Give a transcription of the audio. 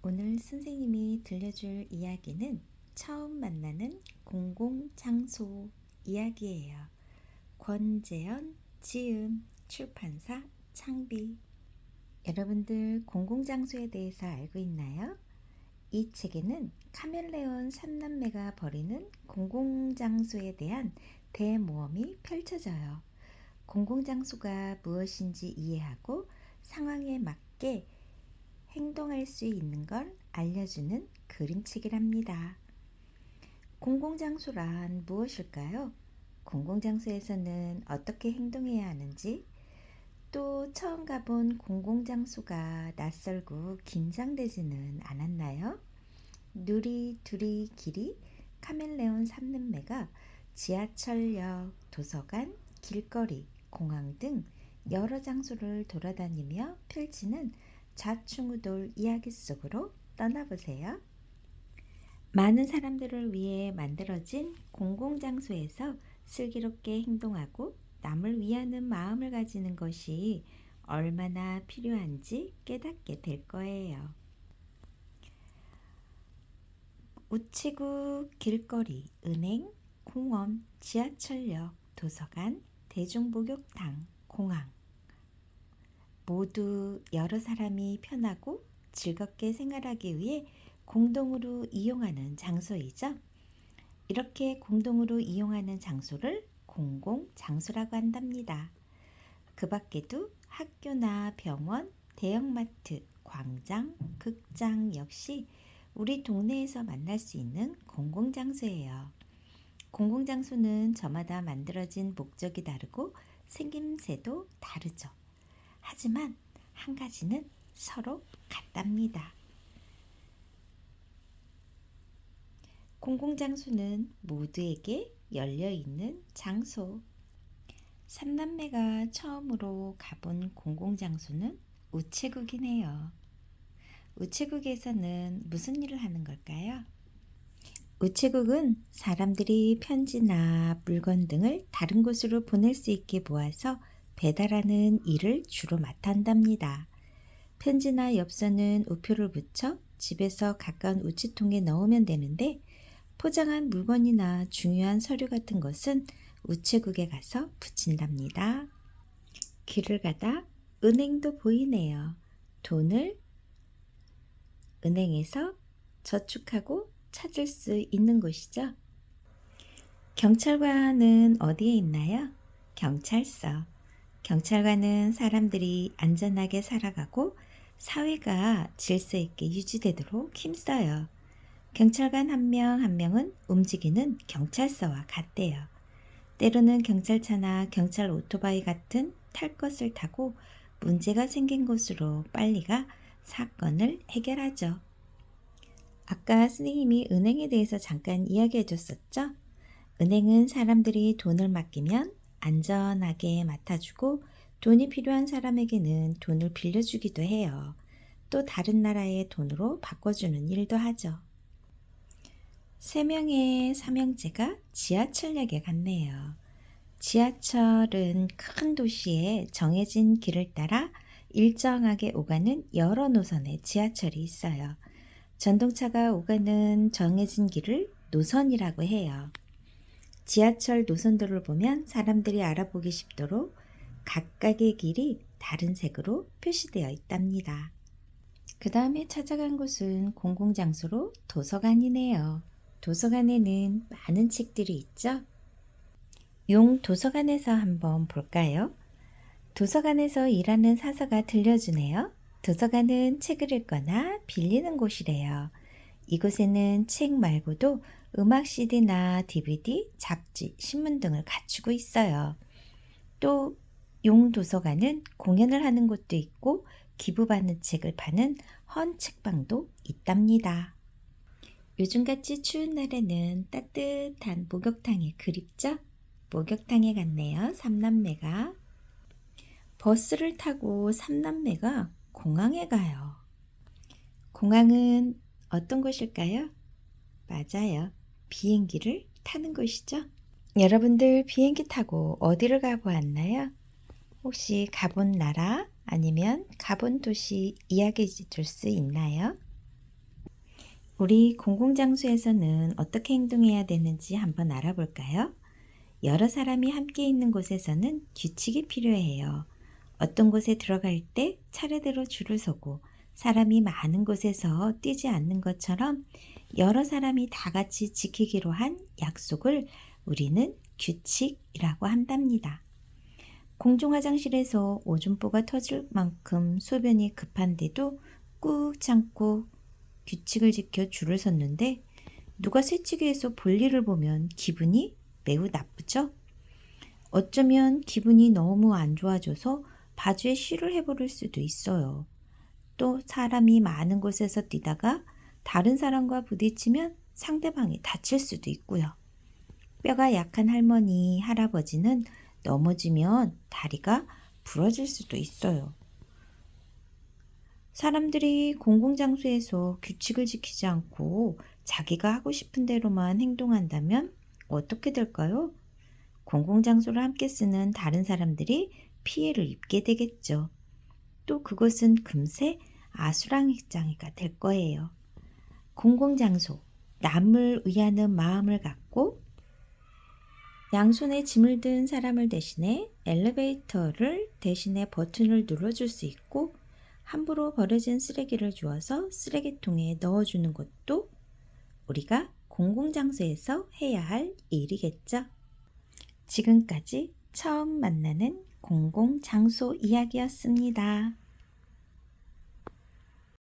오늘 선생님이 들려줄 이야기는 처음 만나는 공공장소 이야기예요. 권재현, 지음, 출판사, 창비. 여러분들 공공장소에 대해서 알고 있나요? 이 책에는 카멜레온 3남매가 벌이는 공공장소에 대한 대모험이 펼쳐져요. 공공장소가 무엇인지 이해하고 상황에 맞게 행동할 수 있는 걸 알려주는 그림책이랍니다. 공공장소란 무엇일까요? 공공장소에서는 어떻게 행동해야 하는지, 또 처음 가본 공공장소가 낯설고 긴장되지는 않았나요? 누리, 두리, 길이, 카멜레온 3남매가 지하철역, 도서관, 길거리, 공항 등 여러 장소를 돌아다니며 펼치는 좌충우돌 이야기 속으로 떠나보세요. 많은 사람들을 위해 만들어진 공공장소에서 슬기롭게 행동하고 남을 위하는 마음을 가지는 것이 얼마나 필요한지 깨닫게 될 거예요. 우체국, 길거리, 은행, 공원, 지하철역, 도서관, 대중목욕탕, 공항 모두 여러 사람이 편하고 즐겁게 생활하기 위해 공동으로 이용하는 장소이죠. 이렇게 공동으로 이용하는 장소를 공공장소라고 한답니다. 그 밖에도 학교나 병원, 대형마트, 광장, 극장 역시 우리 동네에서 만날 수 있는 공공장소예요. 공공장소는 저마다 만들어진 목적이 다르고 생김새도 다르죠. 하지만 한 가지는 서로 같답니다. 공공장소는 모두에게 열려있는 장소. 삼남매가 처음으로 가본 공공장소는 우체국이네요. 우체국에서는 무슨 일을 하는 걸까요? 우체국은 사람들이 편지나 물건 등을 다른 곳으로 보낼 수 있게 모아서 배달하는 일을 주로 맡아한답니다. 편지나 엽서는 우표를 붙여 집에서 가까운 우체통에 넣으면 되는데 포장한 물건이나 중요한 서류 같은 것은 우체국에 가서 붙인답니다. 길을 가다 은행도 보이네요. 돈을 은행에서 저축하고 찾을 수 있는 곳이죠. 경찰관은 어디에 있나요? 경찰서. 경찰관은 사람들이 안전하게 살아가고 사회가 질서 있게 유지되도록 힘써요. 경찰관 한 명 한 명은 움직이는 경찰서와 같대요. 때로는 경찰차나 경찰 오토바이 같은 탈 것을 타고 문제가 생긴 곳으로 빨리 가 사건을 해결하죠. 아까 선생님이 은행에 대해서 잠깐 이야기해 줬었죠? 은행은 사람들이 돈을 맡기면 안전하게 맡아주고 돈이 필요한 사람에게는 돈을 빌려주기도 해요. 또 다른 나라의 돈으로 바꿔주는 일도 하죠. 3명의 삼형제가 지하철역에 갔네요. 지하철은 큰 도시에 정해진 길을 따라 일정하게 오가는 여러 노선의 지하철이 있어요. 전동차가 오가는 정해진 길을 노선이라고 해요. 지하철 노선도를 보면 사람들이 알아보기 쉽도록 각각의 길이 다른 색으로 표시되어 있답니다. 그 다음에 찾아간 곳은 공공장소로 도서관이네요. 도서관에는 많은 책들이 있죠? 용 도서관에서 한번 볼까요? 도서관에서 일하는 사서가 들려주네요. 도서관은 책을 읽거나 빌리는 곳이래요. 이곳에는 책 말고도 음악 CD나 DVD, 잡지, 신문 등을 갖추고 있어요. 또 용 도서관은 공연을 하는 곳도 있고 기부받는 책을 파는 헌책방도 있답니다. 요즘같이 추운 날에는 따뜻한 목욕탕이 그립죠? 목욕탕에 갔네요. 삼남매가. 버스를 타고 삼남매가 공항에 가요. 공항은 어떤 곳일까요? 맞아요. 비행기를 타는 곳이죠. 여러분들 비행기 타고 어디를 가보았나요? 혹시 가본 나라 아니면 가본 도시 이야기해 줄 수 있나요? 우리 공공장소에서는 어떻게 행동해야 되는지 한번 알아볼까요? 여러 사람이 함께 있는 곳에서는 규칙이 필요해요. 어떤 곳에 들어갈 때 차례대로 줄을 서고 사람이 많은 곳에서 뛰지 않는 것처럼 여러 사람이 다 같이 지키기로 한 약속을 우리는 규칙이라고 한답니다. 공중 화장실에서 오줌보가 터질 만큼 소변이 급한데도 꾹 참고 규칙을 지켜 줄을 섰는데 누가 새치기에서 볼일을 보면 기분이 매우 나쁘죠? 어쩌면 기분이 너무 안 좋아져서 바지에 실을 해버릴 수도 있어요. 또 사람이 많은 곳에서 뛰다가 다른 사람과 부딪히면 상대방이 다칠 수도 있고요. 뼈가 약한 할머니, 할아버지는 넘어지면 다리가 부러질 수도 있어요. 사람들이 공공장소에서 규칙을 지키지 않고 자기가 하고 싶은 대로만 행동한다면 어떻게 될까요? 공공장소를 함께 쓰는 다른 사람들이 피해를 입게 되겠죠. 또 그것은 금세 아수라장이가 될 거예요. 공공장소, 남을 위하는 마음을 갖고 양손에 짐을 든 사람을 대신해 엘리베이터를 대신해 버튼을 눌러줄 수 있고 함부로 버려진 쓰레기를 주워서 쓰레기통에 넣어주는 것도 우리가 공공장소에서 해야 할 일이겠죠. 지금까지 처음 만나는 공공장소 이야기였습니다.